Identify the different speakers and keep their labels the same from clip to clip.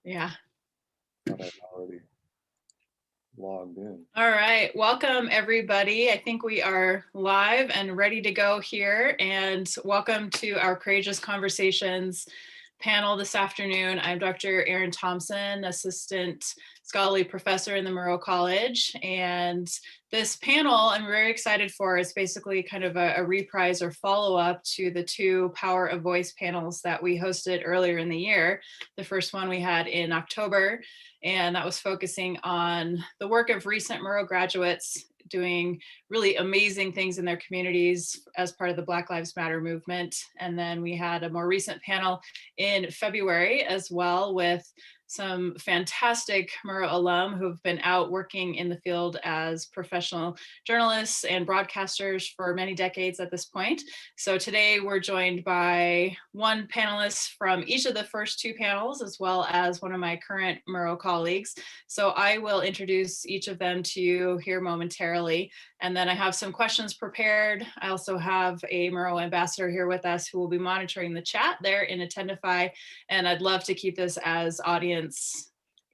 Speaker 1: Yeah.
Speaker 2: Thought I'd already logged in.
Speaker 1: All right. Welcome, everybody. I think we are live and ready to go here. And welcome to our Courageous Conversations panel this afternoon. I'm Dr. Erin Tomson, Assistant Scholarly Professor in the Murrow College. And this panel I'm very excited for is basically kind of a reprise or follow-up to the two Power of Voice panels that we hosted earlier in the year. The first one we had in October, and that was focusing on the work of recent Murrow graduates doing really amazing things in their communities as part of the Black Lives Matter movement. And then we had a more recent panel in February as well with some fantastic Murrow alum who've been out working in the field as professional journalists and broadcasters for many decades at this point. So today we're joined by one panelist from each of the first two panels, as well as one of my current Murrow colleagues. So I will introduce each of them to you here momentarily. And then I have some questions prepared. I also have a Murrow ambassador here with us who will be monitoring the chat there in Attendify. And I'd love to keep this as audience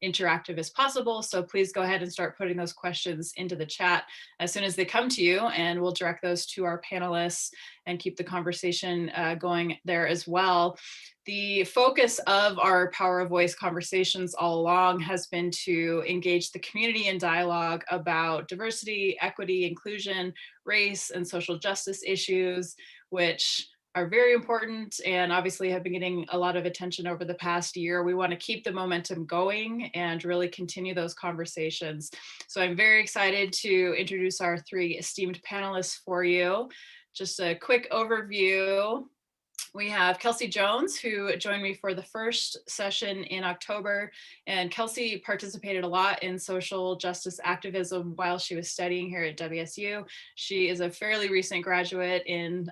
Speaker 1: interactive as possible. So please go ahead and start putting those questions into the chat as soon as they come to you, and we'll direct those to our panelists and keep the conversation going there as well. The focus of our Power of Voice conversations all along has been to engage the community in dialogue about diversity, equity, inclusion, race, and social justice issues, which are very important and obviously have been getting a lot of attention over the past year. We want to keep the momentum going and really continue those conversations. So I'm very excited to introduce our three esteemed panelists for you. Just a quick overview. We have Kelsey Jones, who joined me for the first session in October. And Kelsey participated a lot in social justice activism while she was studying here at WSU. She is a fairly recent graduate in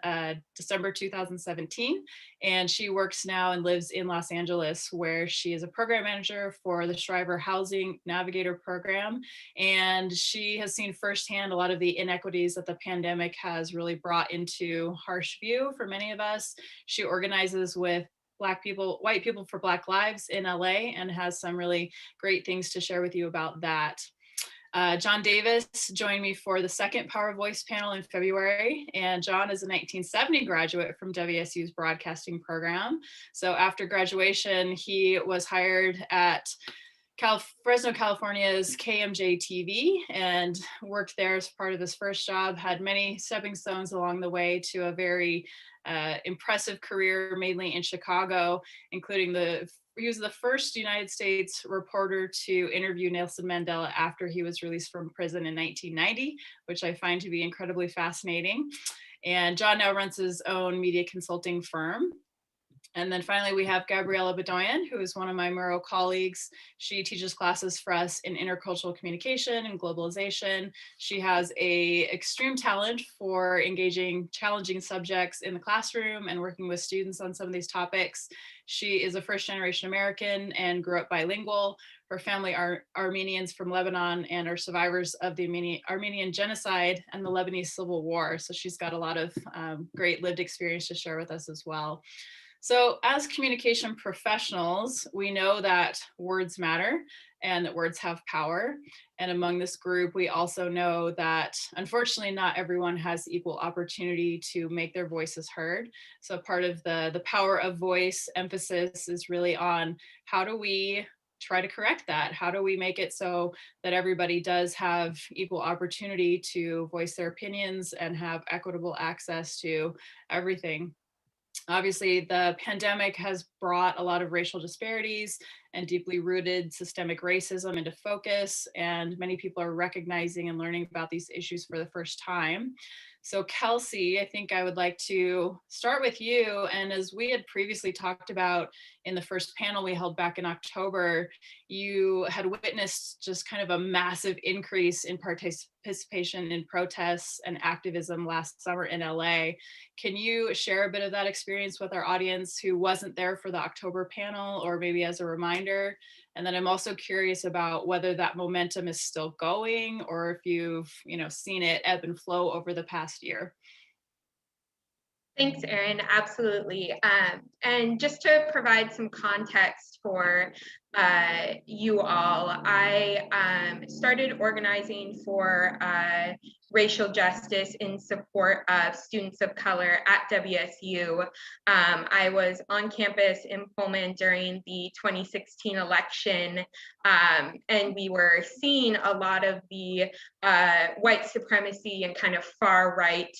Speaker 1: December 2017, and she works now and lives in Los Angeles, where she is a program manager for the Shriver Housing Navigator program. And she has seen firsthand a lot of the inequities that the pandemic has really brought into harsh view for many of us. She organizes with Black people, white people for Black Lives in LA, and has some really great things to share with you about that. John Davis joined me for the second Power Voice panel in February, and John is a 1970 graduate from WSU's broadcasting program. So after graduation, he was hired at Fresno, California's KMJ TV, and worked there as part of his first job, had many stepping stones along the way to a very impressive career, mainly in Chicago, including he was the first United States reporter to interview Nelson Mandela after he was released from prison in 1990, which I find to be incredibly fascinating. And John now runs his own media consulting firm. And then finally, we have Gabriella Bedoyan, who is one of my Murrow colleagues. She teaches classes for us in intercultural communication and globalization. She has an extreme talent for engaging challenging subjects in the classroom and working with students on some of these topics. She is a first-generation American and grew up bilingual. Her family are Armenians from Lebanon and are survivors of the Armenian genocide and the Lebanese Civil War. So she's got a lot of great lived experience to share with us as well. So as communication professionals, we know that words matter and that words have power. And among this group, we also know that unfortunately, not everyone has equal opportunity to make their voices heard. So part of the Power of Voice emphasis is really on how do we try to correct that? How do we make it so that everybody does have equal opportunity to voice their opinions and have equitable access to everything? Obviously, the pandemic has brought a lot of racial disparities and deeply rooted systemic racism into focus, and many people are recognizing and learning about these issues for the first time. So Kelsey, I think I would like to start with you. And as we had previously talked about in the first panel we held back in October, you had witnessed just kind of a massive increase in participation in protests and activism last summer in LA. Can you share a bit of that experience with our audience who wasn't there for the October panel, or maybe as a reminder? And then I'm also curious about whether that momentum is still going, or if you've seen it ebb and flow over the past year.
Speaker 3: Thanks, Erin. Absolutely. And just to provide some context for you all, I started organizing for racial justice in support of students of color at WSU. I was on campus in Pullman during the 2016 election, and we were seeing a lot of the white supremacy and kind of far right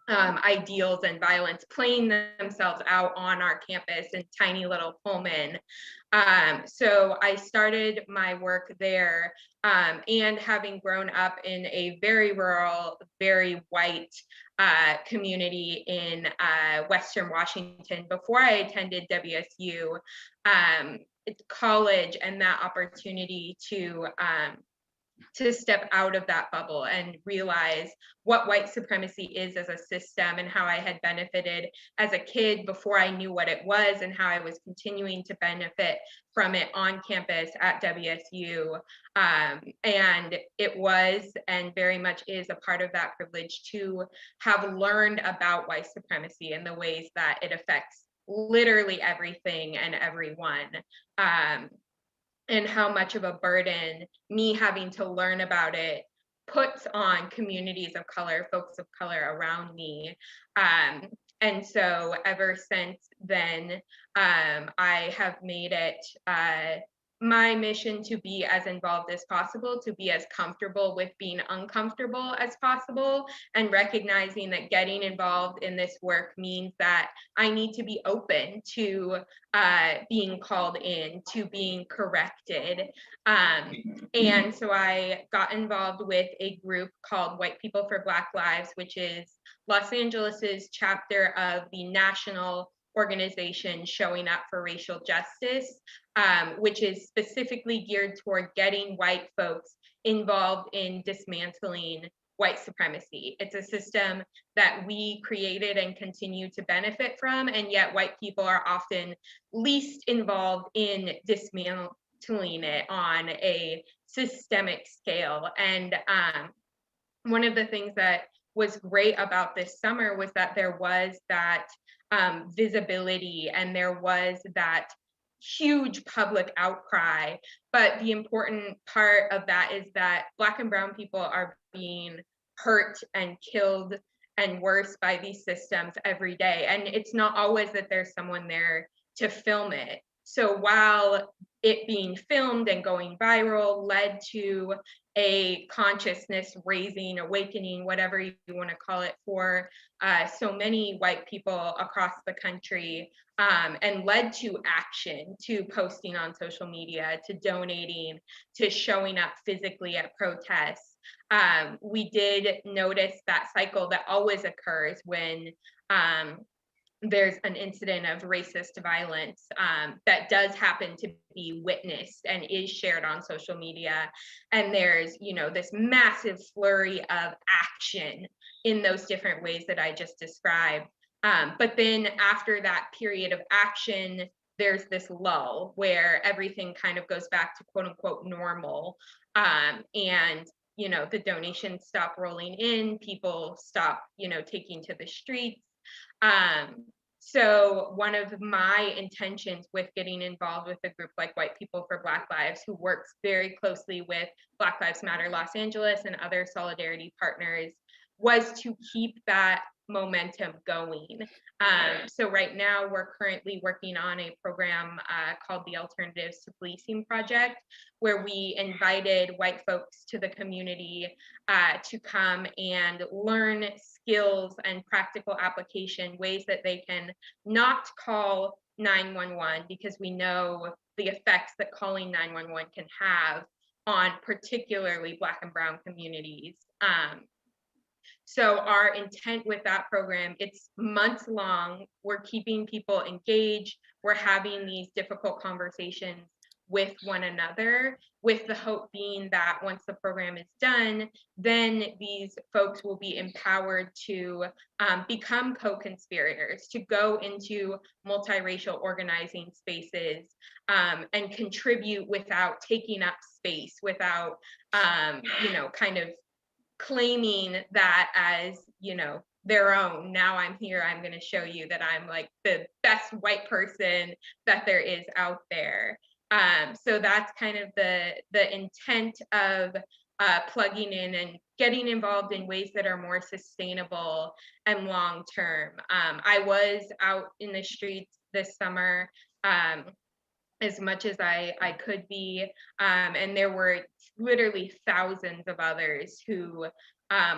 Speaker 3: ideals and violence playing themselves out on our campus in tiny little Pullman. So I started my work there, and having grown up in a very rural, very white community in Western Washington before I attended WSU college, and that opportunity to step out of that bubble and realize what white supremacy is as a system and how I had benefited as a kid before I knew what it was, and how I was continuing to benefit from it on campus at WSU. And it was and very much is a part of that privilege to have learned about white supremacy and the ways that it affects literally everything and everyone. And how much of a burden me having to learn about it puts on communities of color, folks of color around me. And so ever since then, I have made it my mission to be as involved as possible, to be as comfortable with being uncomfortable as possible, and recognizing that getting involved in this work means that I need to be open to being called in, to being corrected. And so I got involved with a group called White People for Black Lives, which is Los Angeles's chapter of the national organization Showing Up for Racial Justice, which is specifically geared toward getting white folks involved in dismantling white supremacy. It's a system that we created and continue to benefit from, and yet white people are often least involved in dismantling it on a systemic scale. And one of the things that was great about this summer was that there was that visibility, and there was that huge public outcry. But the important part of that is that Black and brown people are being hurt and killed and worse by these systems every day. And it's not always that there's someone there to film it. So while it being filmed and going viral led to a consciousness raising, awakening, whatever you want to call it, for so many white people across the country, and led to action, to posting on social media, to donating, to showing up physically at protests. We did notice that cycle that always occurs when there's an incident of racist violence that does happen to be witnessed and is shared on social media. And there's, this massive flurry of action in those different ways that I just described. But then after that period of action, there's this lull where everything kind of goes back to quote unquote normal. And the donations stop rolling in, people stop, taking to the streets. So one of my intentions with getting involved with a group like White People for Black Lives, who works very closely with Black Lives Matter Los Angeles and other solidarity partners, was to keep that momentum going. So right now we're currently working on a program called the Alternatives to Policing Project, where we invited white folks to the community to come and learn skills and practical application, ways that they can not call 911, because we know the effects that calling 911 can have on particularly Black and brown communities. So our intent with that program, it's months long. We're keeping people engaged. We're having these difficult conversations with one another, with the hope being that once the program is done, then these folks will be empowered to become co-conspirators, to go into multiracial organizing spaces and contribute without taking up space, without, kind of claiming that as, their own. Now I'm here, I'm going to show you that I'm like the best white person that there is out there. So that's kind of the intent of plugging in and getting involved in ways that are more sustainable and long term. I was out in the streets this summer as much as I could be, and there were literally thousands of others who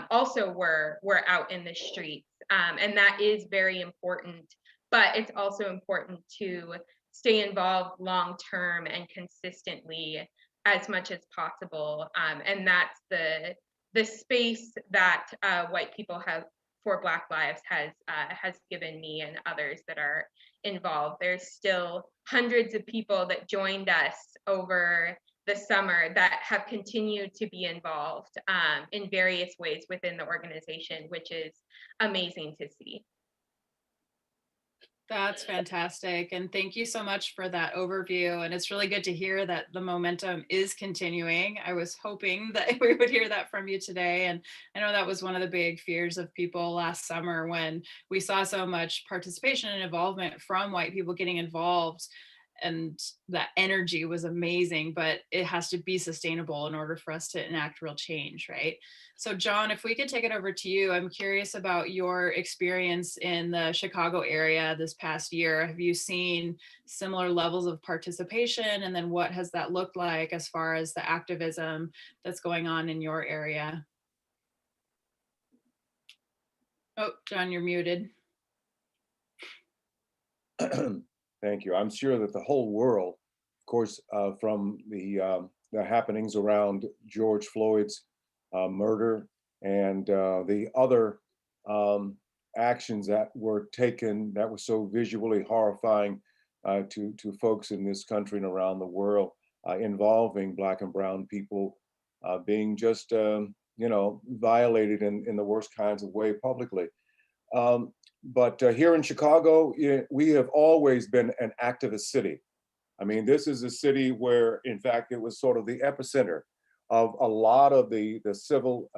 Speaker 3: also were out in the streets, and that is very important. But it's also important to stay involved long term and consistently as much as possible, and that's the space that white people have for Black Lives has given me and others that are involved. There's still hundreds of people that joined us over the summer that have continued to be involved in various ways within the organization, which is amazing to see.
Speaker 1: That's fantastic. And thank you so much for that overview. And it's really good to hear that the momentum is continuing. I was hoping that we would hear that from you today. And I know that was one of the big fears of people last summer when we saw so much participation and involvement from white people getting involved. And that energy was amazing, but it has to be sustainable in order for us to enact real change, right? So John, if we could take it over to you, I'm curious about your experience in the Chicago area this past year. Have you seen similar levels of participation? And then what has that looked like as far as the activism that's going on in your area? Oh, John, you're muted.
Speaker 2: Thank you. I'm sure that the whole world, of course, from the happenings around George Floyd's murder and the other actions that were taken that were so visually horrifying to folks in this country and around the world, involving Black and brown people being just, violated in the worst kinds of way publicly. But here in Chicago, we have always been an activist city. I mean, this is a city where, in fact, it was sort of the epicenter of a lot of the civil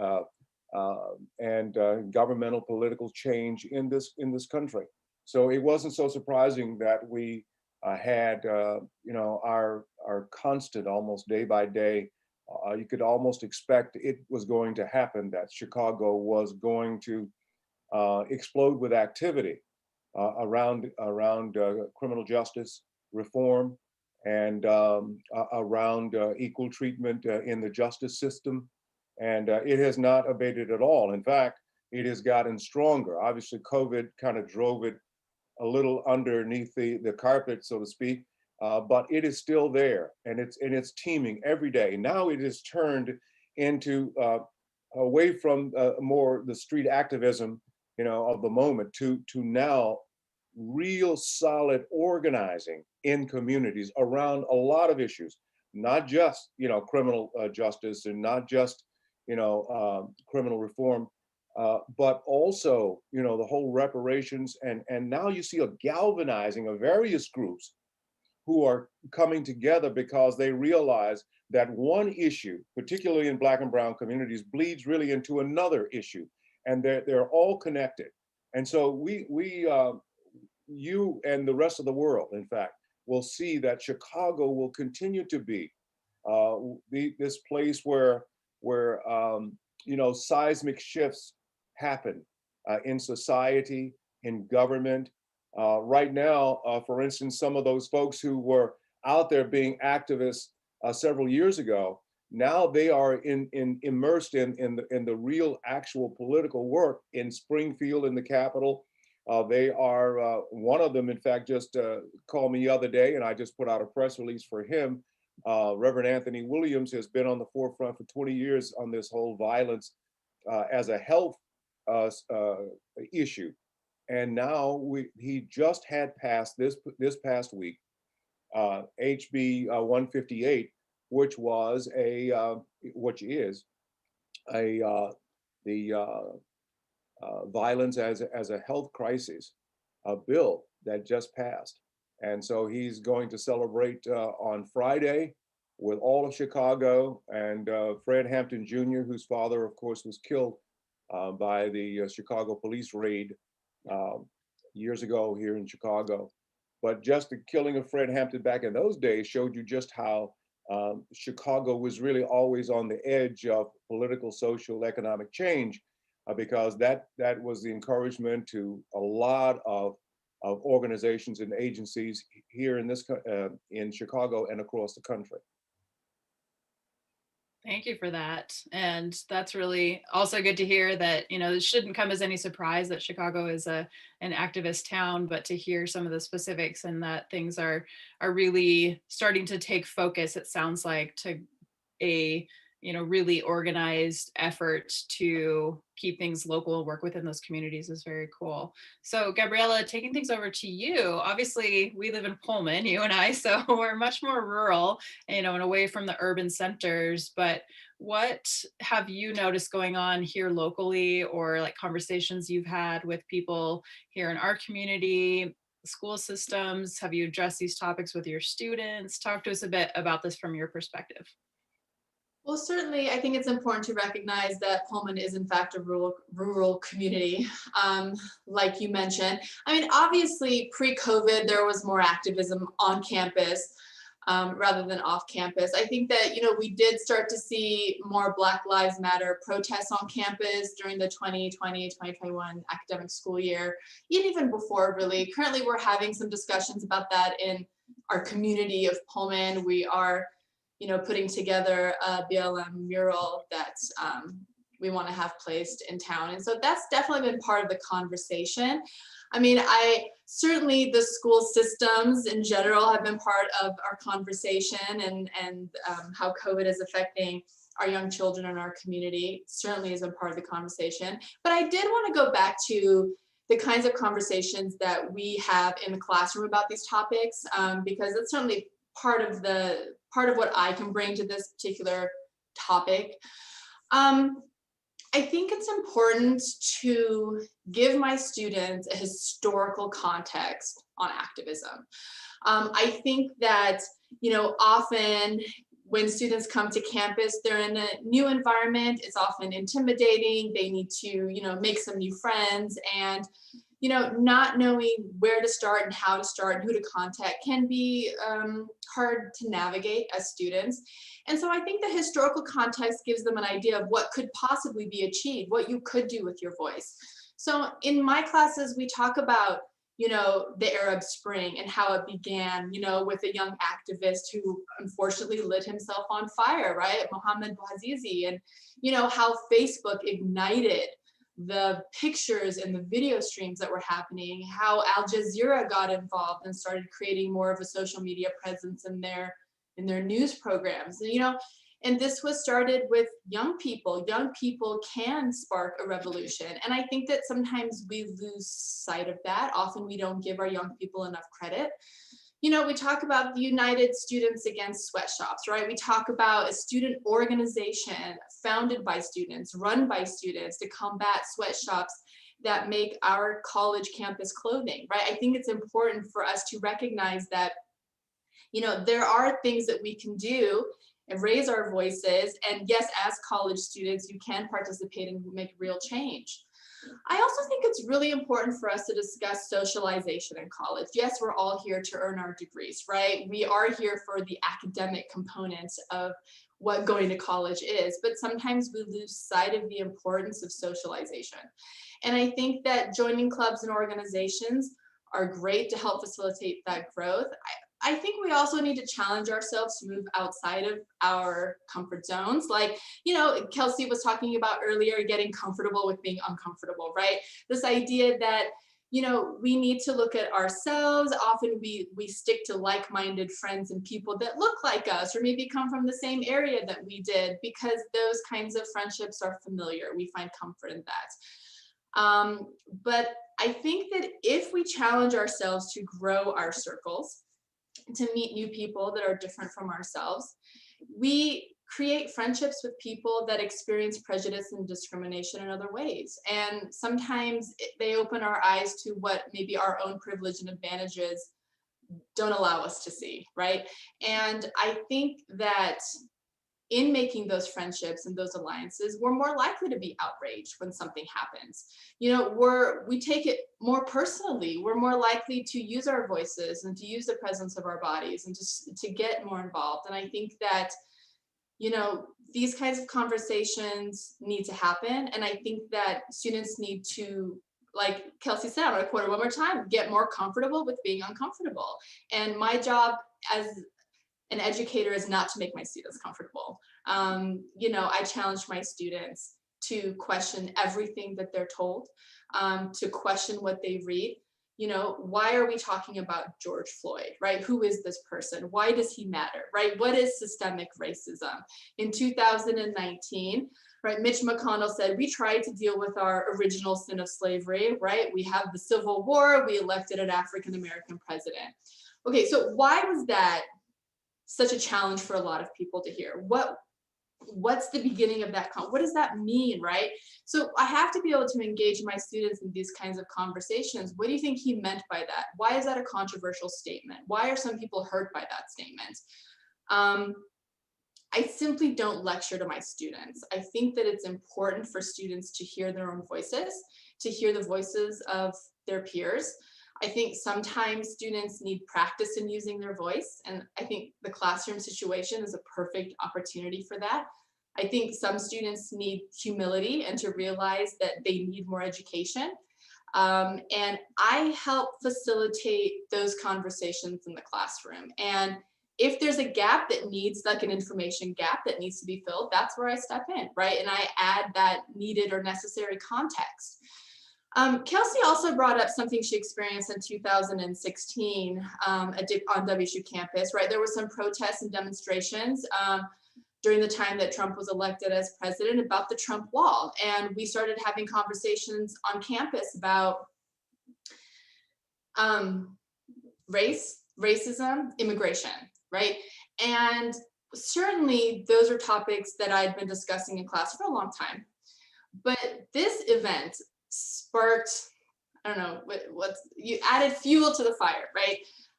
Speaker 2: and governmental political change in this country. So it wasn't so surprising that we had, our constant, almost day by day. You could almost expect it was going to happen, that Chicago was going to explode with activity around criminal justice reform and around equal treatment in the justice system. And it has not abated at all. In fact, it has gotten stronger. Obviously, COVID kind of drove it a little underneath the carpet, so to speak, but it is still there, and it's teeming every day. Now it is turned into away from more the street activism, of the moment to now real solid organizing in communities around a lot of issues, not just, criminal justice and not just, criminal reform, but also, the whole reparations. And now you see a galvanizing of various groups who are coming together because they realize that one issue, particularly in Black and brown communities, bleeds really into another issue. And they're all connected. And so you and the rest of the world, in fact, will see that Chicago will continue to be this place where seismic shifts happen in society, in government. Right now, for instance, some of those folks who were out there being activists several years ago, now they are immersed in the real actual political work in Springfield, in the Capitol. They are, one of them, in fact, just called me the other day, and I just put out a press release for him. Reverend Anthony Williams has been on the forefront for 20 years on this whole violence as a health issue. And now he just had passed this past week, HB 158, which is the violence as a health crisis bill that just passed. And so he's going to celebrate on Friday with all of Chicago, and Fred Hampton Jr., whose father, of course, was killed by the Chicago police raid years ago here in Chicago. But just the killing of Fred Hampton back in those days showed you just how Chicago was really always on the edge of political, social, economic change, because that was the encouragement to a lot of organizations and agencies here in this in Chicago and across the country.
Speaker 1: Thank you for that. And that's really also good to hear that, it shouldn't come as any surprise that Chicago is an activist town, but to hear some of the specifics and that things are really starting to take focus, it sounds like, to a really organized effort to keep things local, work within those communities is very cool. So Gabriella, taking things over to you, obviously we live in Pullman, you and I, so we're much more rural, and away from the urban centers, but what have you noticed going on here locally, or like conversations you've had with people here in our community, school systems? Have you addressed these topics with your students? Talk to us a bit about this from your perspective.
Speaker 4: Well, certainly, I think it's important to recognize that Pullman is, in fact, a rural community, like you mentioned. I mean, obviously, pre-COVID, there was more activism on campus rather than off campus. I think that, we did start to see more Black Lives Matter protests on campus during the 2020-2021 academic school year, and even before, really. Currently, we're having some discussions about that in our community of Pullman. We are putting together a BLM mural that we want to have placed in town. And so that's definitely been part of the conversation. I mean, certainly the school systems in general have been part of our conversation, and how COVID is affecting our young children in our community certainly has been part of the conversation. But I did want to go back to the kinds of conversations that we have in the classroom about these topics, because it's certainly part of what I can bring to this particular topic. I think it's important to give my students a historical context on activism. I think that, often when students come to campus, they're in a new environment. It's often intimidating. They need to, make some new friends, and not knowing where to start and how to start and who to contact can be hard to navigate as students. And so I think the historical context gives them an idea of what could possibly be achieved, what you could do with your voice. So in my classes, we talk about, the Arab Spring and how it began, with a young activist who unfortunately lit himself on fire, right? Mohammed Bouazizi, and, how Facebook ignited the pictures and the video streams that were happening, how Al Jazeera got involved and started creating more of a social media presence in their news programs. And this was started with young people. Young people can spark a revolution. And I think that sometimes we lose sight of that. Often we don't give our young people enough credit. We talk about the United Students Against Sweatshops, right? We talk about a student organization founded by students, run by students, to combat sweatshops that make our college campus clothing, right? I think it's important for us to recognize that, there are things that we can do and raise our voices. And yes, as college students, you can participate and make real change. I also think it's really important for us to discuss socialization in college. Yes, we're all here to earn our degrees, right? We are here for the academic components of what going to college is, but sometimes we lose sight of the importance of socialization. And I think that joining clubs and organizations are great to help facilitate that growth. I think we also need to challenge ourselves to move outside of our comfort zones. Like, Kelsey was talking about earlier, getting comfortable with being uncomfortable, right? This idea that, we need to look at ourselves. Often we stick to like-minded friends and people that look like us, or maybe come from the same area that we did, because those kinds of friendships are familiar. We find comfort in that. But I think that if we challenge ourselves to grow our circles, to meet new people that are different from ourselves, we create friendships with people that experience prejudice and discrimination in other ways. And sometimes they open our eyes to what maybe our own privilege and advantages don't allow us to see, right? And I think that in making those friendships and those alliances, we're more likely to be outraged when something happens. You know, we take it more personally. We're more likely to use our voices and to use the presence of our bodies and just to get more involved. And I think that, you know, these kinds of conversations need to happen. And I think that students need to, like Kelsey said, I'm gonna quote her one more time, get more comfortable with being uncomfortable. And my job as an educator is not to make my students comfortable. You know, I challenge my students to question everything that they're told, to question what they read. You know, why are we talking about George Floyd, right? Who is this person? Why does he matter, right? What is systemic racism? In 2019, right, Mitch McConnell said, we tried to deal with our original sin of slavery, right? We have the Civil War, we elected an African-American president. Okay, so why was that such a challenge for a lot of people to hear? What's the beginning of that? What does that mean, right? So I have to be able to engage my students in these kinds of conversations. What do you think he meant by that? Why is that a controversial statement? Why are some people hurt by that statement? I simply don't lecture to my students. I think that it's important for students to hear their own voices, to hear the voices of their peers. I think sometimes students need practice in using their voice, and I think the classroom situation is a perfect opportunity for that. I think some students need humility and to realize that they need more education. And I help facilitate those conversations in the classroom. And if there's a gap that needs, like an information gap that needs to be filled, that's where I step in, right? And I add that needed or necessary context. Kelsey also brought up something she experienced in 2016 on WSU campus, right? There were some protests and demonstrations during the time that Trump was elected as president about the Trump wall. And we started having conversations on campus about race, racism, immigration, right? And certainly those are topics that I'd been discussing in class for a long time. But this event sparked, I don't know, you added fuel to the fire, right?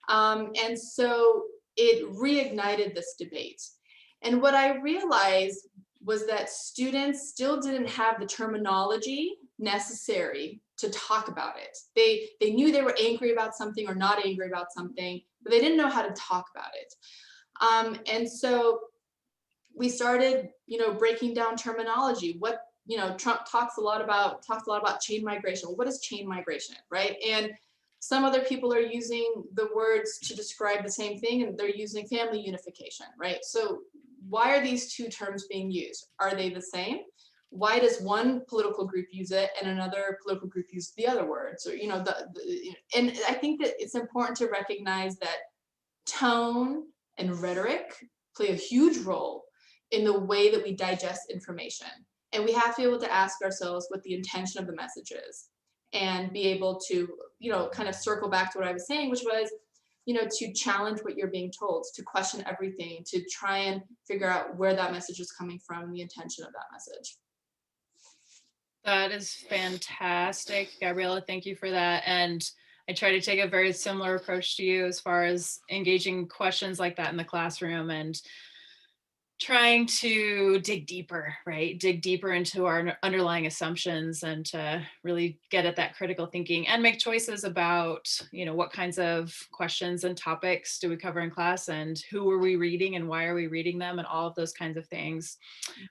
Speaker 4: And so it reignited this debate. And what I realized was that students still didn't have the terminology necessary to talk about it. They knew they were angry about something or not angry about something, but they didn't know how to talk about it. And so we started, you know, breaking down terminology. You know, Trump talks a lot about chain migration. Well, what is chain migration, right? And some other people are using the words to describe the same thing, and they're using family unification, right? So why are these two terms being used? Are they the same? Why does one political group use it and another political group use the other words? Or, you know, and I think that it's important to recognize that tone and rhetoric play a huge role in the way that we digest information. And we have to be able to ask ourselves what the intention of the message is and be able to, you know, kind of circle back to what I was saying, which was, you know, to challenge what you're being told, to question everything, to try and figure out where that message is coming from and the intention of that message.
Speaker 1: That is fantastic, Gabriella. Thank you for that. And I try to take a very similar approach to you as far as engaging questions like that in the classroom and trying to dig deeper, right? Dig deeper into our underlying assumptions and to really get at that critical thinking and make choices about, you know, what kinds of questions and topics do we cover in class and who are we reading and why are we reading them and all of those kinds of things.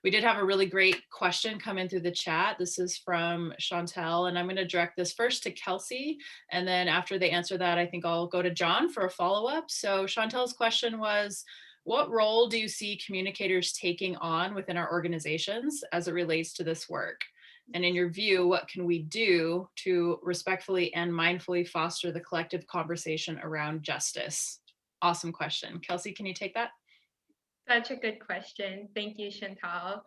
Speaker 1: We did have a really great question come in through the chat. This is from Chantel, and I'm going to direct this first to Kelsey. And then after they answer that, I think I'll go to John for a follow-up. So Chantel's question was, what role do you see communicators taking on within our organizations as it relates to this work? And in your view, what can we do to respectfully and mindfully foster the collective conversation around justice? Awesome question. Kelsey, can you take that?
Speaker 3: Such a good question. Thank you, Chantal.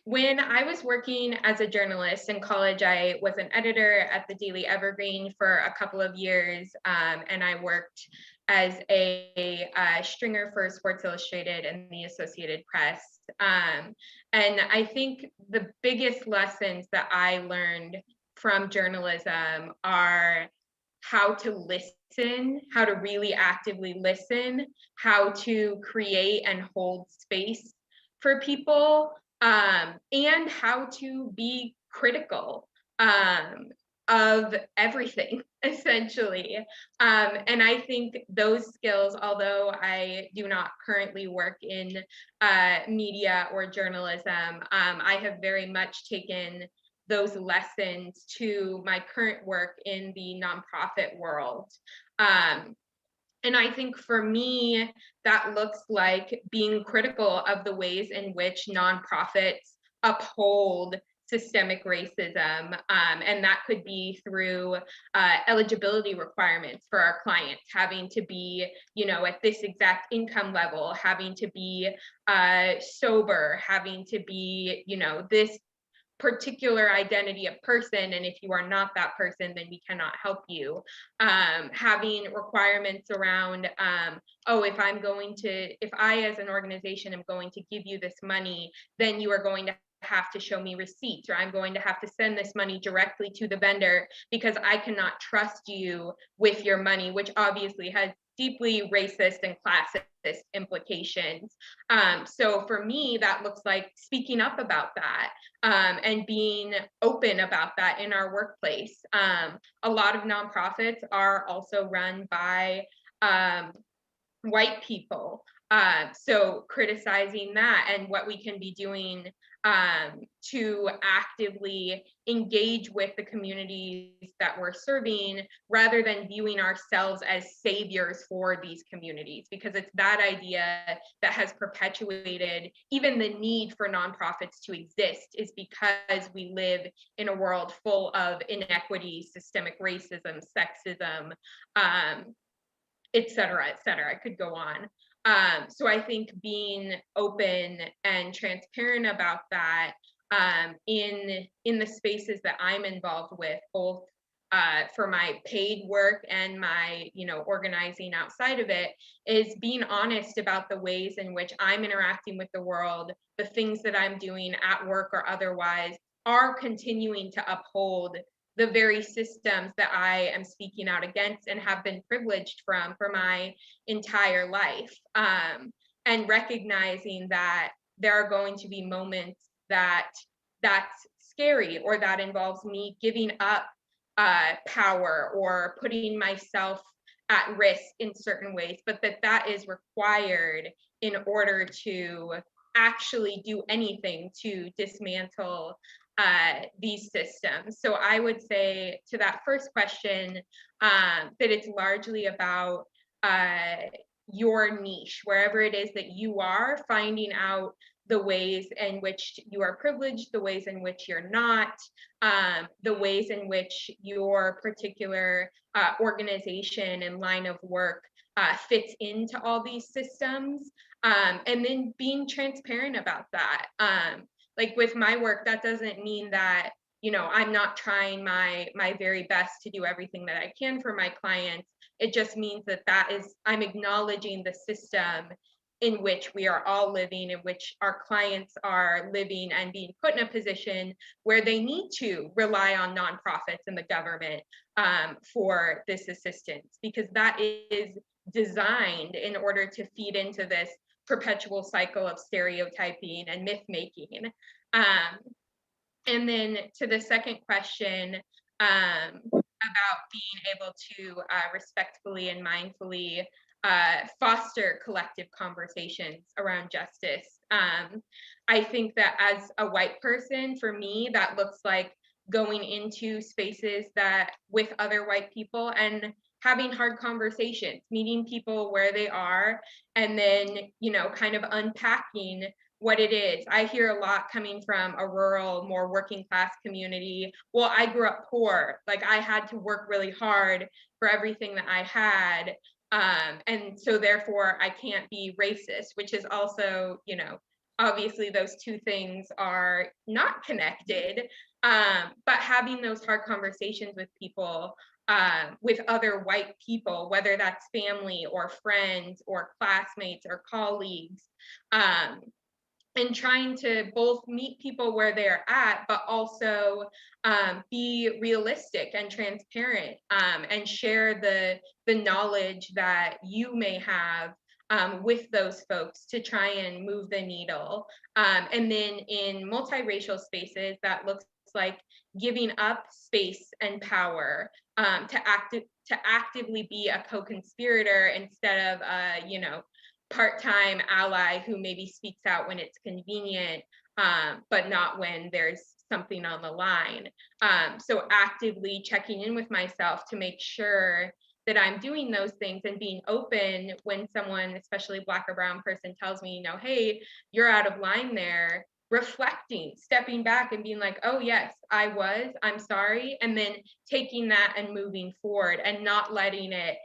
Speaker 3: When I was working as a journalist in college, I was an editor at the Daily Evergreen for a couple of years, and I worked as a stringer for Sports Illustrated and the Associated Press. And I think the biggest lessons that I learned from journalism are how to listen, how to really actively listen, how to create and hold space for people, and how to be critical of everything, essentially. And I think those skills, although I do not currently work in media or journalism, I have very much taken those lessons to my current work in the nonprofit world. And I think for me, that looks like being critical of the ways in which nonprofits uphold systemic racism. And that could be through eligibility requirements for our clients, having to be, at this exact income level, having to be sober, having to be, this particular identity of person, and if you are not that person, then we cannot help you. Having requirements around, if I as an organization am going to give you this money, then you are going to have to show me receipts, or I'm going to have to send this money directly to the vendor because I cannot trust you with your money, which obviously has deeply racist and classist implications. So for me, that looks like speaking up about that, and being open about that in our workplace. A lot of nonprofits are also run by white people. So criticizing that and what we can be doing to actively engage with the communities that we're serving, rather than viewing ourselves as saviors for these communities, because it's that idea that has perpetuated even the need for nonprofits to exist, is because we live in a world full of inequity, systemic racism, sexism, et cetera, et cetera. I could go on. So I think being open and transparent about that in the spaces that I'm involved with, both for my paid work and my organizing outside of it, is being honest about the ways in which I'm interacting with the world, the things that I'm doing at work or otherwise are continuing to uphold the very systems that I am speaking out against and have been privileged from for my entire life. And recognizing that there are going to be moments that's scary, or that involves me giving up power or putting myself at risk in certain ways, but that is required in order to actually do anything to dismantle these systems. So I would say to that first question, that it's largely about your niche, wherever it is that you are, finding out the ways in which you are privileged, the ways in which you're not, the ways in which your particular organization and line of work fits into all these systems, and then being transparent about that. Like with my work, that doesn't mean that, I'm not trying my very best to do everything that I can for my clients. It just means that I'm acknowledging the system in which we are all living, in which our clients are living, and being put in a position where they need to rely on nonprofits and the government for this assistance, because that is designed in order to feed into this perpetual cycle of stereotyping and myth making. And then to the second question about being able to respectfully and mindfully foster collective conversations around justice. I think that as a white person, for me, that looks like going into spaces that with other white people and having hard conversations, meeting people where they are, and then, kind of unpacking what it is. I hear a lot coming from a rural, more working class community. Well, I grew up poor. Like, I had to work really hard for everything that I had. And so therefore I can't be racist, which is also, obviously those two things are not connected. But having those hard conversations with people, with other white people, whether that's family or friends or classmates or colleagues, and trying to both meet people where they're at, but also be realistic and transparent, and share the knowledge that you may have with those folks to try and move the needle. And then in multiracial spaces, that looks like giving up space and power to actively be a co-conspirator instead of part-time ally who maybe speaks out when it's convenient, but not when there's something on the line. So actively checking in with myself to make sure that I'm doing those things and being open when someone, especially Black or brown person, tells me, hey, you're out of line there. Reflecting, stepping back and being like, oh yes, I'm sorry, and then taking that and moving forward and not letting it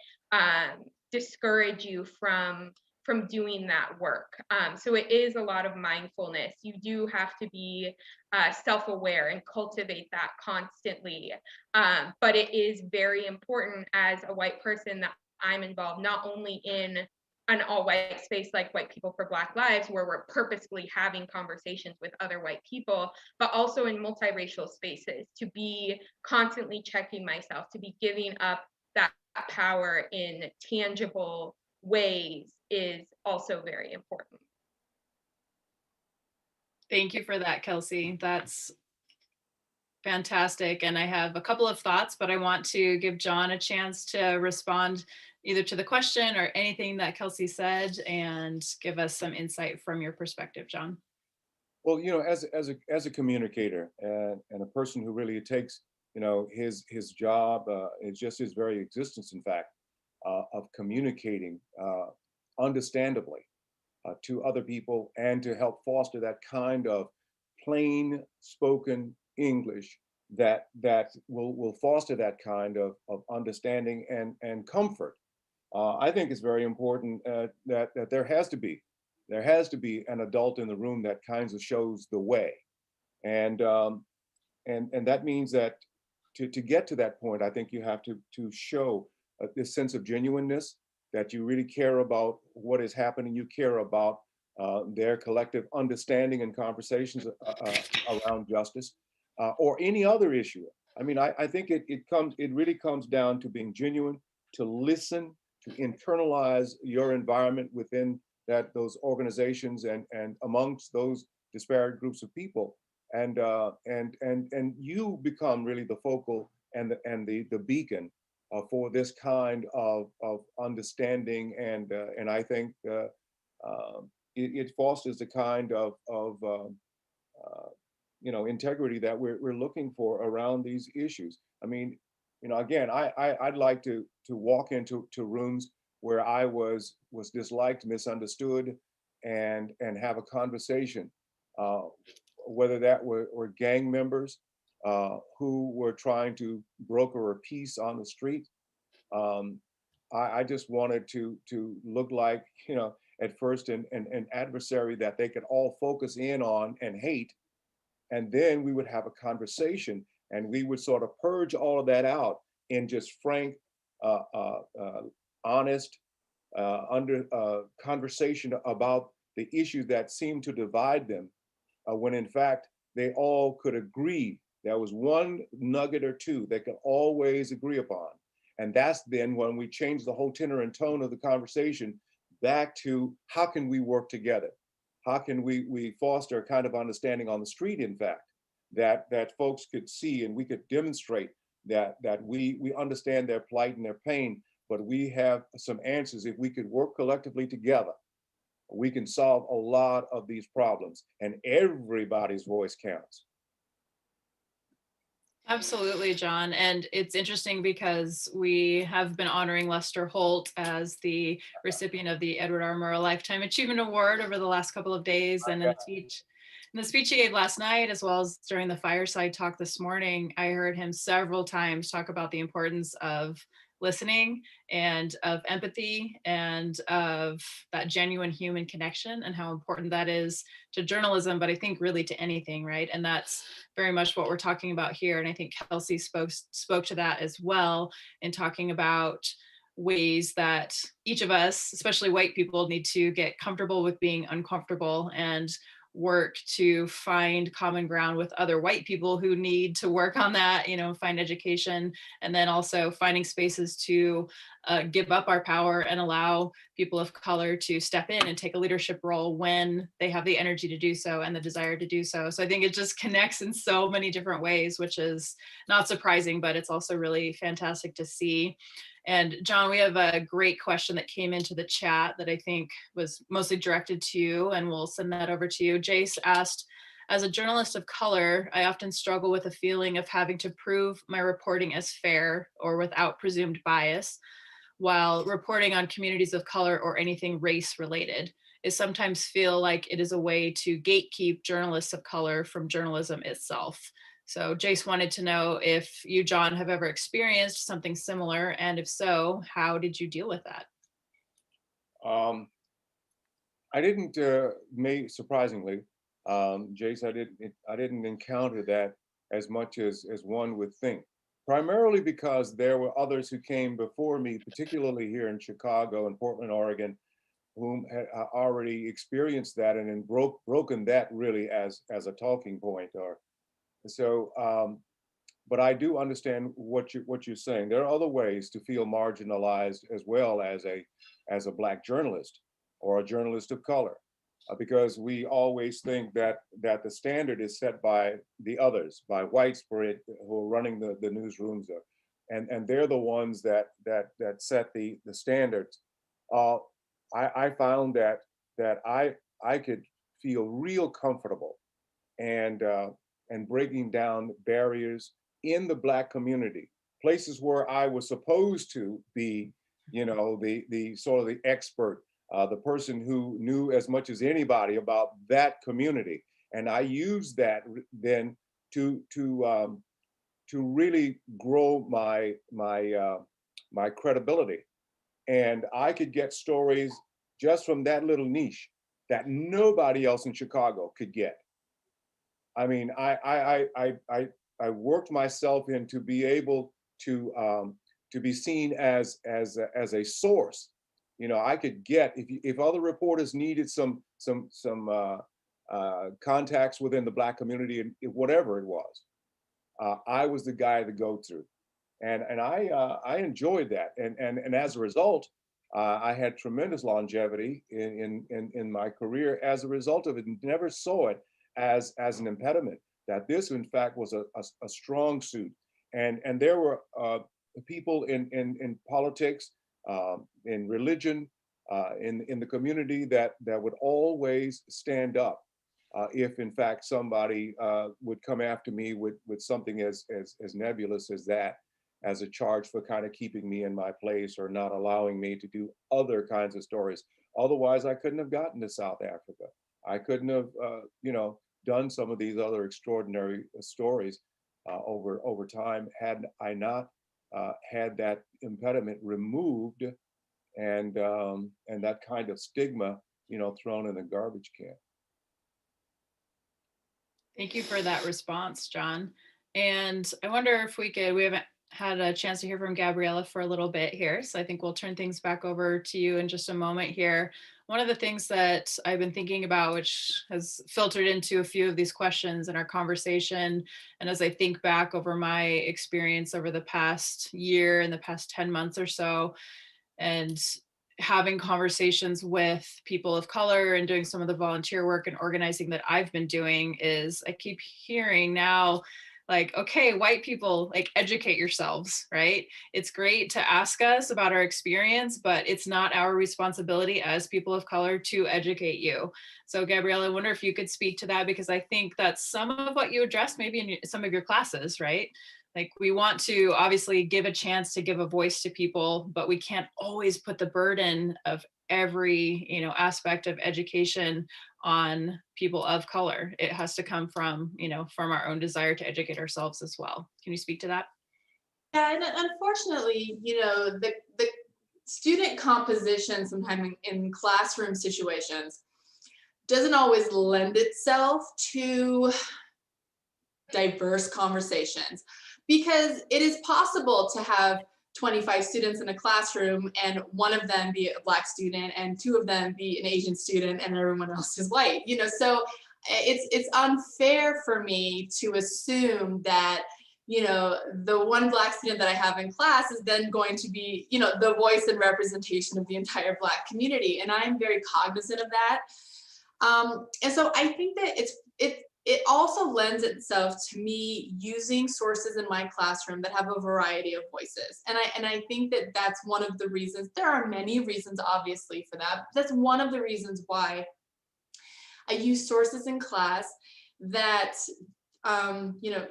Speaker 3: discourage you from doing that work. So it is a lot of mindfulness. You do have to be self-aware and cultivate that constantly. But it is very important as a white person that I'm involved not only in an all-white space like White People for Black Lives, where we're purposefully having conversations with other white people, but also in multiracial spaces, to be constantly checking myself, to be giving up that power in tangible ways is also very important.
Speaker 1: Thank you for that, Kelsey. That's fantastic. And I have a couple of thoughts, but I want to give John a chance to respond either to the question or anything that Kelsey said and give us some insight from your perspective, John.
Speaker 2: Well, as a communicator and a person who really takes, his job, it's just his very existence, in fact, of communicating understandably to other people and to help foster that kind of plain spoken English that will foster that kind of understanding and comfort. I think it's very important that there has to be an adult in the room that kinds of shows the way, and that means that to get to that point, I think you have to show this sense of genuineness, that you really care about what is happening, you care about their collective understanding and conversations around justice or any other issue. I mean, I think it really comes down to being genuine, to listen, to internalize your environment within those organizations and amongst those disparate groups of people, and you become really the focal and the beacon for this kind of understanding, and I think it fosters the kind of integrity that we're looking for around these issues. I mean, again, I'd like to walk into rooms where I was disliked, misunderstood, and have a conversation, whether that were gang members who were trying to broker a peace on the street. I just wanted to look like, at first an adversary that they could all focus in on and hate, and then we would have a conversation and we would sort of purge all of that out in just frank, honest, conversation about the issues that seemed to divide them, when in fact they all could agree. There was one nugget or two they could always agree upon. And that's then when we change the whole tenor and tone of the conversation back to how can we work together? How can we foster a kind of understanding on the street, in fact, that folks could see, and we could demonstrate that we understand their plight and their pain, but we have some answers. If we could work collectively together, we can solve a lot of these problems, and everybody's voice counts.
Speaker 1: Absolutely, John. And it's interesting because we have been honoring Lester Holt as the recipient of the Edward R. Murrow Lifetime Achievement Award over the last couple of days. And in the speech he gave last night, as well as during the fireside talk this morning, I heard him several times talk about the importance of listening and of empathy and of that genuine human connection, and how important that is to journalism, but I think really to anything, right? And that's very much what we're talking about here. And I think Kelsey spoke to that as well in talking about ways that each of us, especially white people, need to get comfortable with being uncomfortable, and work to find common ground with other white people who need to work on that, find education, and then also finding spaces to give up our power and allow people of color to step in and take a leadership role when they have the energy to do so and the desire to do so. So I think it just connects in so many different ways, which is not surprising, but it's also really fantastic to see. And John, we have a great question that came into the chat that I think was mostly directed to you, and we'll send that over to you. Jace asked, as a journalist of color, I often struggle with a feeling of having to prove my reporting as fair or without presumed bias, while reporting on communities of color or anything race related. It sometimes feel like it is a way to gatekeep journalists of color from journalism itself. So Jace wanted to know if you, John, have ever experienced something similar, and if so, how did you deal with that?
Speaker 2: I didn't, surprisingly, Jace, I didn't encounter that as much as one would think. Primarily because there were others who came before me, particularly here in Chicago and Portland, Oregon, whom had already experienced that and then broken that really as a talking point. But I do understand what you're saying. There are other ways to feel marginalized as well as a Black journalist or a journalist of color, because we always think that the standard is set by the others, by whites who are running the newsrooms, and they're the ones that set the standards. I found that I could feel real comfortable and breaking down barriers in the Black community, places where I was supposed to be, the sort of the expert, the person who knew as much as anybody about that community. And I used that then to really grow my credibility. And I could get stories just from that little niche that nobody else in Chicago could get. I mean, I worked myself in to be able to be seen as a source. I could get, if other reporters needed some contacts within the Black community, and whatever it was, I was the guy to go to, and I enjoyed that, and as a result, I had tremendous longevity in my career as a result of it. Never saw it as an impediment. That this, in fact, was a strong suit, and there were people in politics, in religion, in the community that would always stand up if, in fact, somebody would come after me with something as nebulous as that, as a charge for kind of keeping me in my place or not allowing me to do other kinds of stories. Otherwise, I couldn't have gotten to South Africa. I couldn't have, done some of these other extraordinary stories over time had I not had that impediment removed and that kind of stigma, thrown in the garbage can.
Speaker 1: Thank you for that response, John. And I wonder if we haven't had a chance to hear from Gabriella for a little bit here. So I think we'll turn things back over to you in just a moment here. One of the things that I've been thinking about, which has filtered into a few of these questions in our conversation, and as I think back over my experience over the past year and the past 10 months or so, and having conversations with people of color and doing some of the volunteer work and organizing that I've been doing, is I keep hearing now, like, okay, white people, like, educate yourselves, right? It's great to ask us about our experience, but it's not our responsibility as people of color to educate you. So Gabriella, I wonder if you could speak to that, because I think that's some of what you addressed maybe in some of your classes, right? Like, we want to obviously give a chance to give a voice to people, but we can't always put the burden of every, aspect of education on people of color. It has to come from, from our own desire to educate ourselves as well. Can you speak to that?
Speaker 4: Yeah, and unfortunately, the student composition sometimes in classroom situations doesn't always lend itself to diverse conversations, because it is possible to have 25 students in a classroom and one of them be a Black student and two of them be an Asian student and everyone else is white. So it's unfair for me to assume that, you know, the one Black student that I have in class is then going to be, you know, the voice and representation of the entire Black community. And I'm very cognizant of that. And so I think that it also lends itself to me using sources in my classroom that have a variety of voices. And I think that that's one of the reasons. There are many reasons, obviously, for that. That's one of the reasons why I use sources in class that, you know,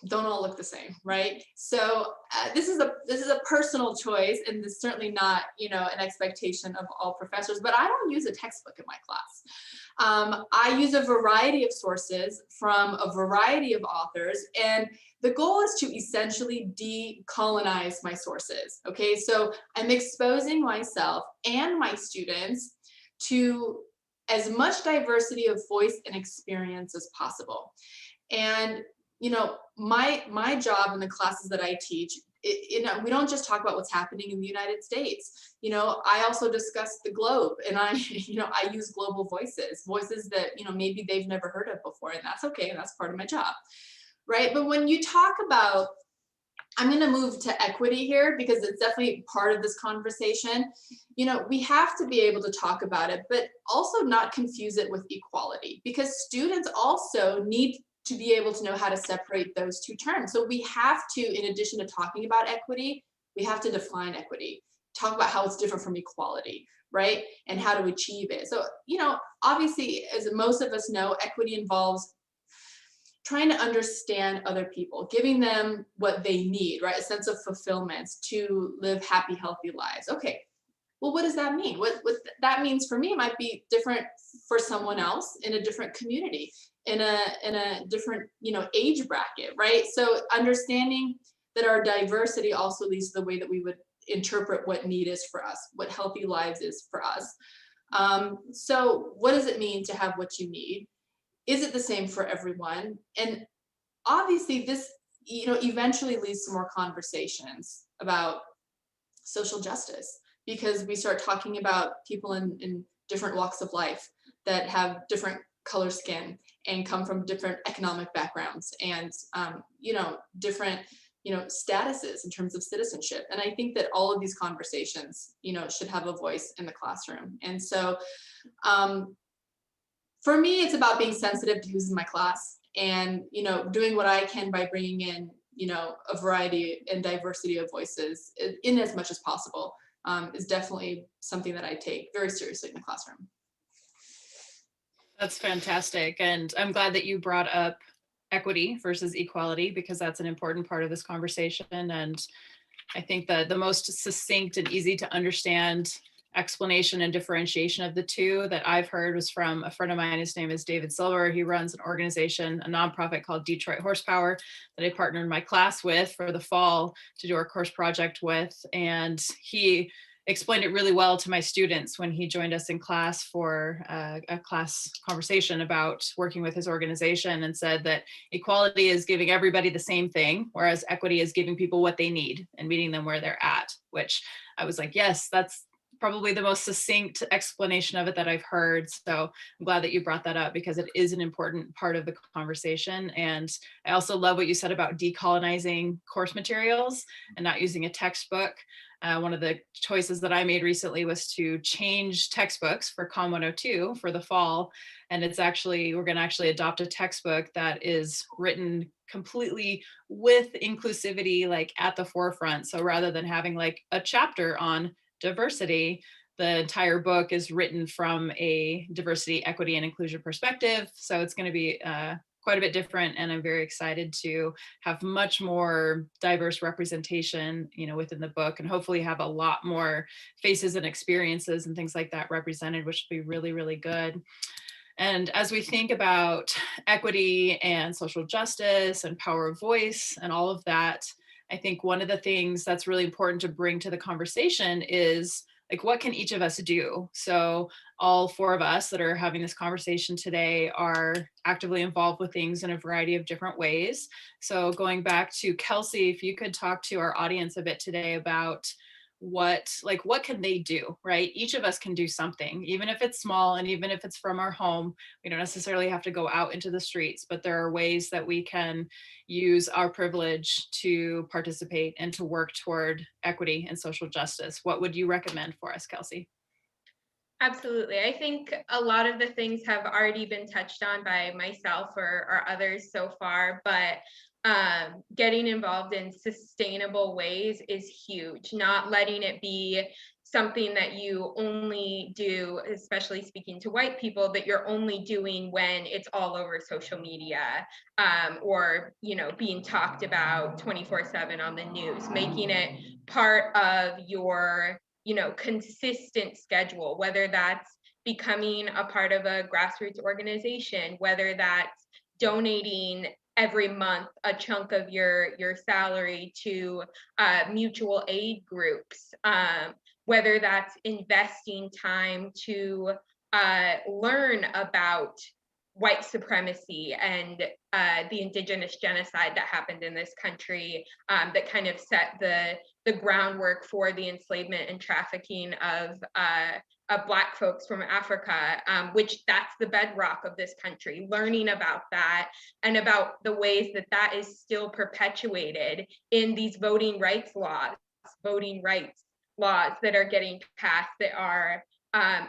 Speaker 4: don't all look the same, right? So this is a personal choice, and this is certainly not, you know, an expectation of all professors. But I don't use a textbook in my class. I use a variety of sources from a variety of authors, and the goal is to essentially decolonize my sources. Okay, so I'm exposing myself and my students to as much diversity of voice and experience as possible. And you know, my job in the classes that I teach, you know, we don't just talk about what's happening in the United States. You know, I also discuss the globe, and you know, I use global voices that, you know, maybe they've never heard of before, and that's okay, and that's part of my job, right? But when you talk about, I'm going to move to equity here because it's definitely part of this conversation. You know, we have to be able to talk about it, but also not confuse it with equality, because students also need to be able to know how to separate those two terms. So we have to, in addition to talking about equity, we have to define equity, talk about how it's different from equality, right? And how to achieve it. So, you know, obviously, as most of us know, equity involves trying to understand other people, giving them what they need, right? A sense of fulfillment to live happy, healthy lives. Okay, well, what does that mean? What that means for me might be different for someone else in a different community, in a different, you know, age bracket, right? So understanding that our diversity also leads to the way that we would interpret what need is for us, what healthy lives is for us. So what does it mean to have what you need? Is it the same for everyone? And obviously this, you know, eventually leads to more conversations about social justice, because we start talking about people in different walks of life that have different color skin and come from different economic backgrounds and, you know, different, you know, statuses in terms of citizenship. And I think that all of these conversations, you know, should have a voice in the classroom. And so for me, it's about being sensitive to who's in my class and, you know, doing what I can by bringing in, you know, a variety and diversity of voices in as much as possible, is definitely something that I take very seriously in the classroom.
Speaker 1: That's fantastic. And I'm glad that you brought up equity versus equality, because that's an important part of this conversation. And I think that the most succinct and easy to understand explanation and differentiation of the two that I've heard was from a friend of mine. His name is David Silver. He runs an organization, a nonprofit called Detroit Horsepower, that I partnered my class with for the fall to do our course project with. And he explained it really well to my students when he joined us in class for a class conversation about working with his organization, and said that equality is giving everybody the same thing, whereas equity is giving people what they need and meeting them where they're at, which I was like, yes, that's probably the most succinct explanation of it that I've heard. So I'm glad that you brought that up, because it is an important part of the conversation. And I also love what you said about decolonizing course materials and not using a textbook. One of the choices that I made recently was to change textbooks for Com 102 for the fall. And it's actually, we're going to actually adopt a textbook that is written completely with inclusivity, like at the forefront. So rather than having like a chapter on diversity, the entire book is written from a diversity, equity, and inclusion perspective. So it's going to be quite a bit different, and I'm very excited to have much more diverse representation, you know, within the book, and hopefully have a lot more faces and experiences and things like that represented, which would be really, really good. And as we think about equity and social justice and power of voice and all of that, I think one of the things that's really important to bring to the conversation is, like, what can each of us do? So all four of us that are having this conversation today are actively involved with things in a variety of different ways. So going back to Kelsey, if you could talk to our audience a bit today about what can they do, right? Each of us can do something, even if it's small and even if it's from our home. We don't necessarily have to go out into the streets, but there are ways that we can use our privilege to participate and to work toward equity and social justice. What would you recommend for us, Kelsey?
Speaker 3: Absolutely. I think a lot of the things have already been touched on by myself or others so far, but getting involved in sustainable ways is huge. Not letting it be something that you only do, especially speaking to white people, that you're only doing when it's all over social media, or being talked about 24/7 on the news. Making it part of your consistent schedule, whether that's becoming a part of a grassroots organization, whether that's donating every month a chunk of your salary to mutual aid groups, whether that's investing time to learn about white supremacy and the indigenous genocide that happened in this country, that kind of set the groundwork for the enslavement and trafficking of Black folks from Africa, which that's the bedrock of this country. Learning about that and about the ways that that is still perpetuated in these voting rights laws that are getting passed, that are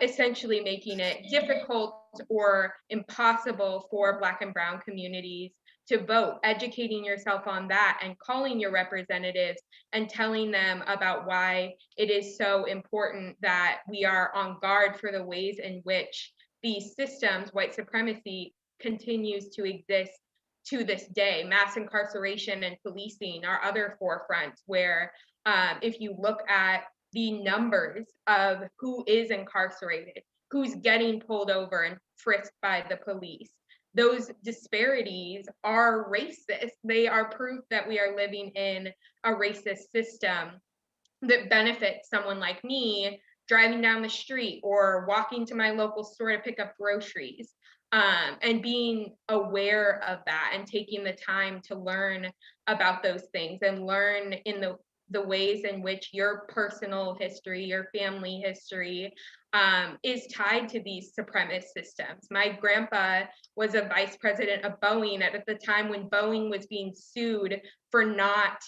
Speaker 3: essentially making it difficult or impossible for Black and Brown communities to vote. Educating yourself on that and calling your representatives and telling them about why it is so important that we are on guard for the ways in which these systems, white supremacy, continues to exist to this day. Mass incarceration and policing are other forefronts where if you look at the numbers of who is incarcerated, who's getting pulled over and frisked by the police, those disparities are racist. They are proof that we are living in a racist system that benefits someone like me driving down the street or walking to my local store to pick up groceries. And being aware of that and taking the time to learn about those things and learn in the ways in which your personal history, your family history, is tied to these supremacist systems. My grandpa was a vice president of Boeing at the time when Boeing was being sued for not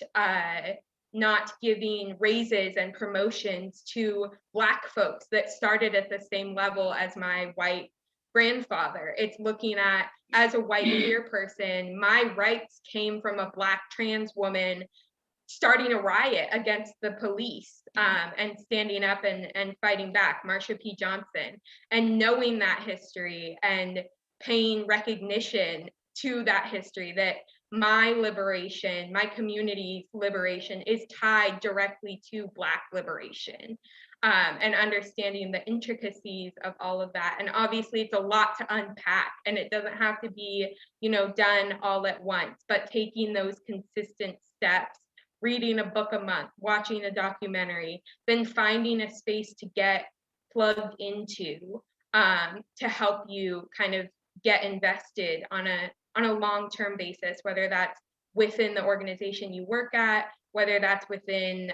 Speaker 3: giving raises and promotions to Black folks that started at the same level as my white grandfather. It's looking at, as a white queer person, my rights came from a Black trans woman starting a riot against the police, and standing up and fighting back, Marsha P. Johnson, and knowing that history and paying recognition to that history, that my liberation, my community's liberation is tied directly to Black liberation, and understanding the intricacies of all of that. And obviously it's a lot to unpack, and it doesn't have to be, done all at once, but taking those consistent steps, reading a book a month, watching a documentary, then finding a space to get plugged into, to help you kind of get invested on a long-term basis, whether that's within the organization you work at, whether that's within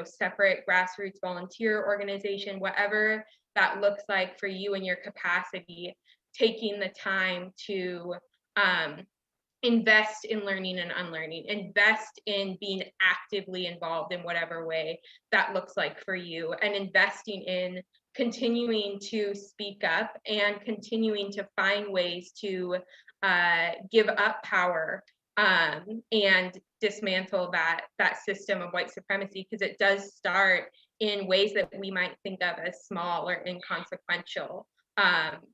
Speaker 3: separate grassroots volunteer organization, whatever that looks like for you and your capacity, taking the time to invest in learning and unlearning, invest in being actively involved in whatever way that looks like for you, and investing in continuing to speak up and continuing to find ways to give up power, and dismantle that system of white supremacy, because it does start in ways that we might think of as small or inconsequential.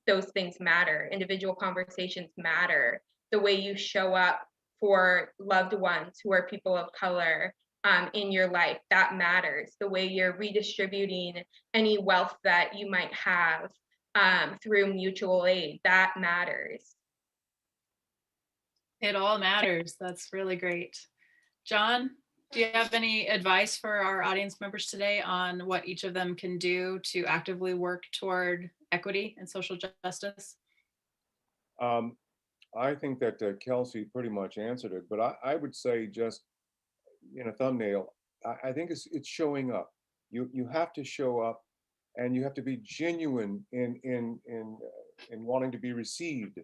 Speaker 3: Those things matter. Individual conversations matter. The way you show up for loved ones who are people of color in your life, that matters. The way you're redistributing any wealth that you might have through mutual aid, that matters.
Speaker 1: It all matters. That's really great. John, do you have any advice for our audience members today on what each of them can do to actively work toward equity and social justice?
Speaker 2: I think that Kelsey pretty much answered it, but I would say, just in a thumbnail, I think it's showing up. You have to show up, and you have to be genuine in wanting to be received,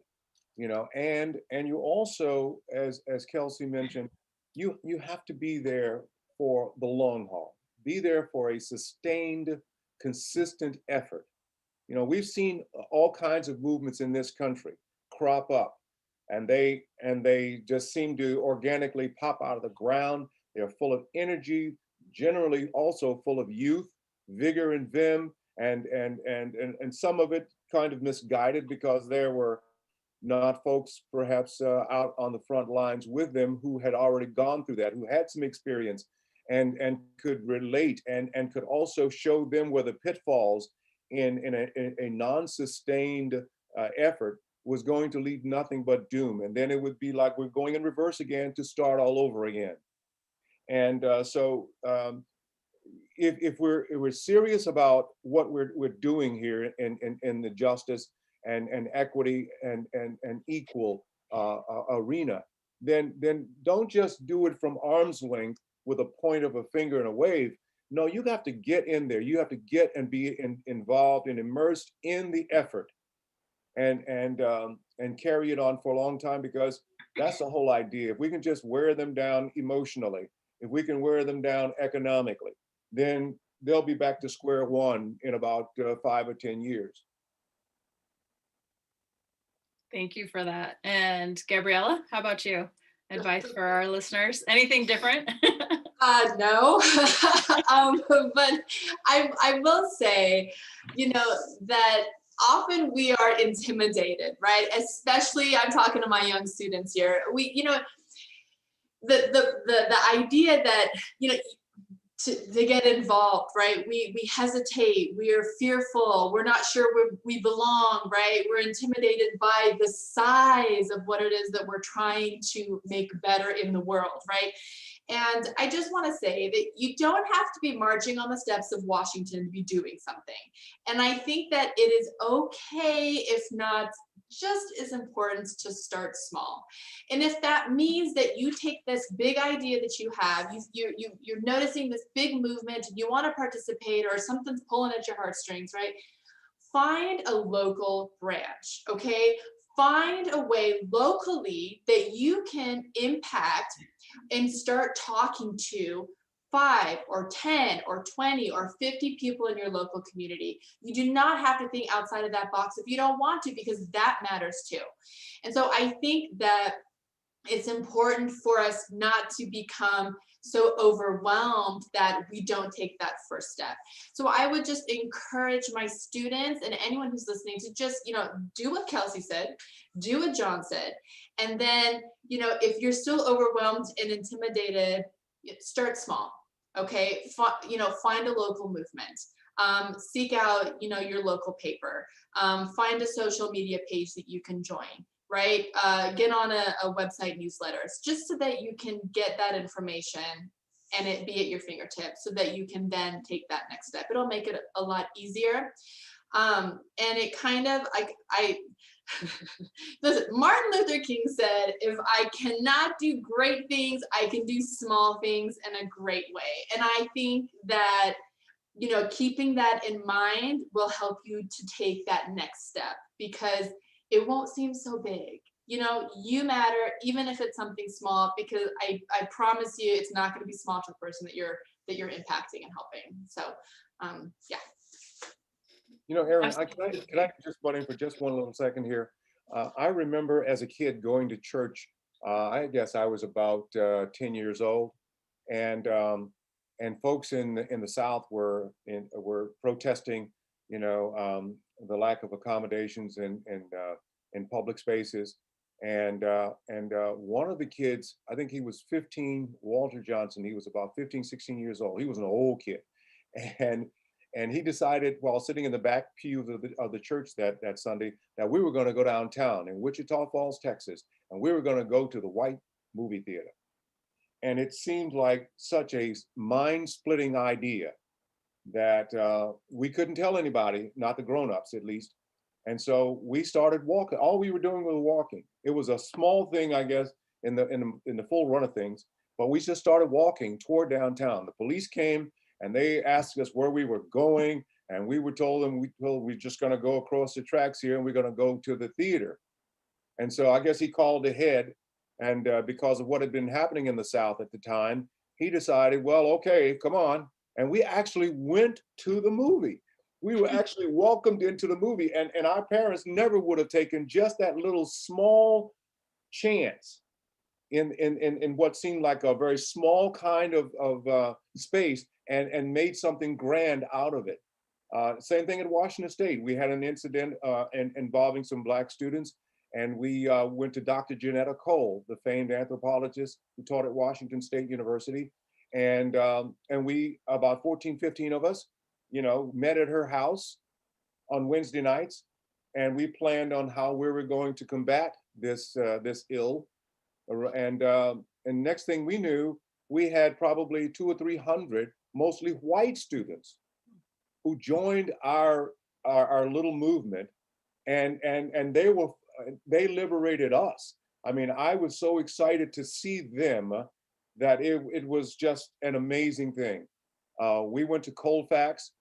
Speaker 2: and you also, as Kelsey mentioned, you have to be there for the long haul. Be there for a sustained, consistent effort. We've seen all kinds of movements in this country crop up, and they just seem to organically pop out of the ground. They're full of energy, generally also full of youth, vigor, and vim, and some of it kind of misguided because there were not folks perhaps out on the front lines with them who had already gone through that, who had some experience and could relate and could also show them where the pitfalls in a non-sustained effort was going to lead nothing but doom. And then it would be like we're going in reverse again to start all over again. And if we're serious about what we're doing here in the justice and equity and equal arena, then don't just do it from arm's length with a point of a finger and a wave. No, you have to get in there. You have to get and be involved and immersed in the effort, and carry it on for a long time, because that's the whole idea. If we can just wear them down emotionally, if we can wear them down economically, then they'll be back to square one in about 5 or 10 years.
Speaker 1: Thank you for that. And Gabriella, how about you? Advice for our listeners? Anything different?
Speaker 4: No, but I will say, that often we are intimidated, right? Especially, I'm talking to my young students here. The idea that, to get involved, right? We hesitate, we are fearful, we're not sure we belong, right? We're intimidated by the size of what it is that we're trying to make better in the world, right? And I just want to say that you don't have to be marching on the steps of Washington to be doing something. And I think that it is okay, if not just as important, to start small. And if that means that you take this big idea that you have, you're noticing this big movement, you want to participate, or something's pulling at your heartstrings, right? Find a local branch, okay? Find a way locally that you can impact and start talking to 5 or 10 or 20 or 50 people in your local community. You do not have to think outside of that box if you don't want to, because that matters too. And so I think that it's important for us not to become so overwhelmed that we don't take that first step. So I would just encourage my students and anyone who's listening to just, do what Kelsey said, do what John said. And then, if you're still overwhelmed and intimidated, start small, okay? Find a local movement. Seek out, your local paper. Find a social media page that you can join. Right? Get on a website newsletter, just so that you can get that information and it be at your fingertips, so that you can then take that next step. It'll make it a lot easier. And it kind of, listen, Martin Luther King said, if I cannot do great things, I can do small things in a great way. And I think that, keeping that in mind will help you to take that next step, because it won't seem so big. You matter, even if it's something small, because I promise you it's not going to be small to the person that you're impacting and helping. So yeah.
Speaker 2: Erin, can I just butt in for just one little second here? I remember as a kid going to church. I guess I was about 10 years old, and folks in the South were protesting, the lack of accommodations in public spaces, and one of the kids, I think he was 15, Walter Johnson. He was about 15, 16 years old. He was an old kid, and he decided, while sitting in the back pew of the church that Sunday, that we were going to go downtown in Wichita Falls, Texas, and we were going to go to the White movie theater. And it seemed like such a mind-splitting idea that we couldn't tell anybody, not the grown-ups at least. And so we started walking. All we were doing was walking. It was a small thing, I guess, in the full run of things, but we just started walking toward downtown. The police came and they asked us where we were going, and we told them we're just going to go across the tracks here, and we're going to go to the theater. And so I guess he called ahead, and because of what had been happening in the South at the time, he decided, well, okay, come on. And we actually went to the movie. We were actually welcomed into the movie, and our parents never would have taken just that little small chance in what seemed like a very small kind of space, and made something grand out of it. Same thing at Washington State. We had an incident involving some Black students, and we went to Dr. Janetta Cole, the famed anthropologist who taught at Washington State University. And we, about 14, 15 of us, met at her house on Wednesday nights, and we planned on how we were going to combat this ill. And next thing we knew, we had probably 200 or 300, mostly white students, who joined our little movement, and they liberated us. I mean, I was so excited to see them that it was just an amazing thing. We went to Colfax,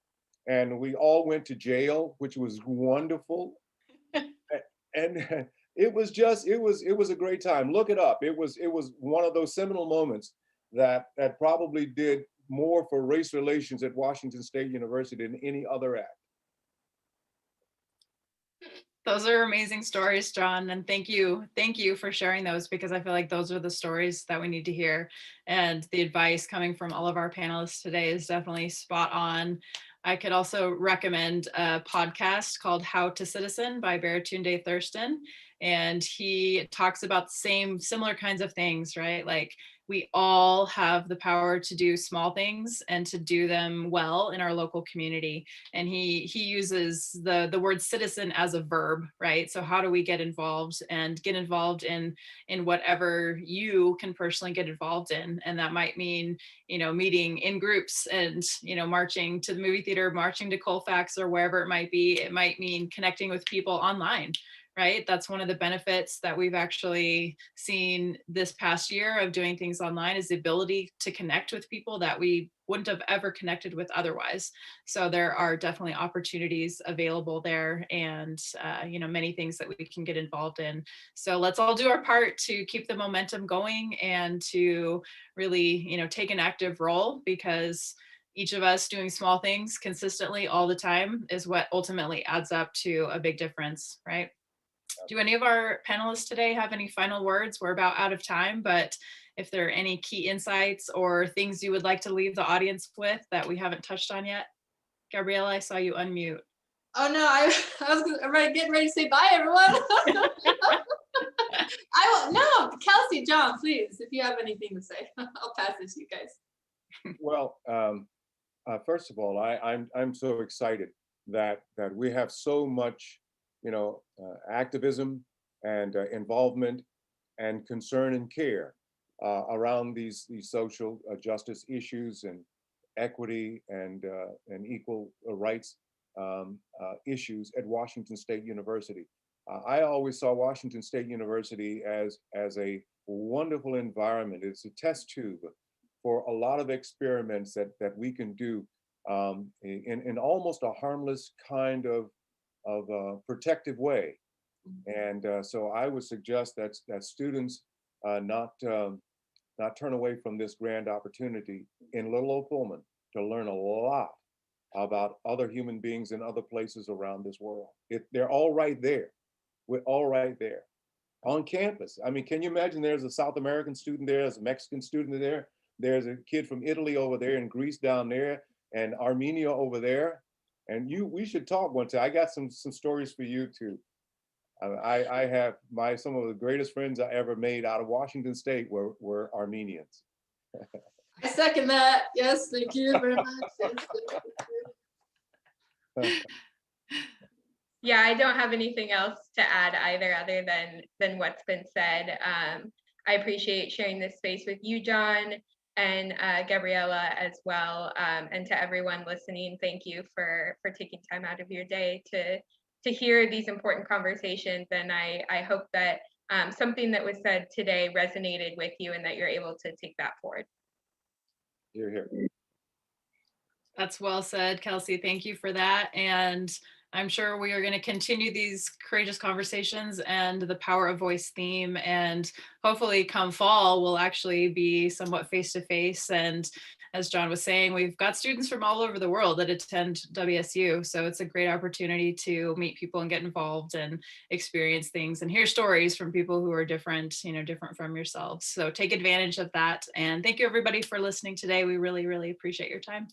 Speaker 2: and we all went to jail, which was wonderful. And it was a great time. Look it up. It was one of those seminal moments that probably did more for race relations at Washington State University than any other act.
Speaker 1: Those are amazing stories, John, and thank you for sharing those, because I feel like those are the stories that we need to hear, and the advice coming from all of our panelists today is definitely spot on. I could also recommend a podcast called How to Citizen by Baratunde Thurston, and he talks about similar kinds of things, right? Like, we all have the power to do small things and to do them well in our local community. And he uses the word citizen as a verb, right? So how do we get involved, and get involved in whatever you can personally get involved in? And that might mean, meeting in groups, and, marching to the movie theater, marching to Colfax, or wherever it might be. It might mean connecting with people online, right? That's one of the benefits that we've actually seen this past year of doing things online, is the ability to connect with people that we wouldn't have ever connected with otherwise. So there are definitely opportunities available there, and many things that we can get involved in. So let's all do our part to keep the momentum going, and to really, take an active role, because each of us doing small things consistently all the time is what ultimately adds up to a big difference, right? Do any of our panelists today have any final words? We're about out of time, but if there are any key insights or things you would like to leave the audience with that we haven't touched on yet. Gabriella, I saw you unmute.
Speaker 4: Oh no, I was getting ready to say bye, everyone. No, Kelsey, John, please, if you have anything to say, I'll pass this to you guys.
Speaker 2: Well, first of all, I'm so excited that we have so much, activism and involvement and concern and care around these social justice issues, and equity and equal rights issues at Washington State University. I always saw Washington State University as a wonderful environment. It's a test tube for a lot of experiments that we can do in almost a harmless kind of protective way. And so I would suggest that students not turn away from this grand opportunity in little old Pullman to learn a lot about other human beings in other places around this world. They're all right there. We're all right there on campus. I mean, can you imagine there's a South American student there, there's a Mexican student there, there's a kid from Italy over there, and Greece down there, and Armenia over there. And we should talk one time. I got some stories for you too. I have some of the greatest friends I ever made out of Washington State were Armenians.
Speaker 4: I second that. Yes, thank you very much.
Speaker 3: Yeah, I don't have anything else to add either, other than what's been said. I appreciate sharing this space with you, John, and Gabriella as well. And to everyone listening, thank you for taking time out of your day to hear these important conversations. And I hope that something that was said today resonated with you, and that you're able to take that forward.
Speaker 2: Hear, hear.
Speaker 1: That's well said, Kelsey. Thank you for that. And I'm sure we are going to continue these courageous conversations and the power of voice theme. And hopefully come fall, we'll actually be somewhat face-to-face. And as John was saying, we've got students from all over the world that attend WSU. So it's a great opportunity to meet people and get involved and experience things and hear stories from people who are different, different from yourselves. So take advantage of that. And thank you everybody for listening today. We really, really appreciate your time.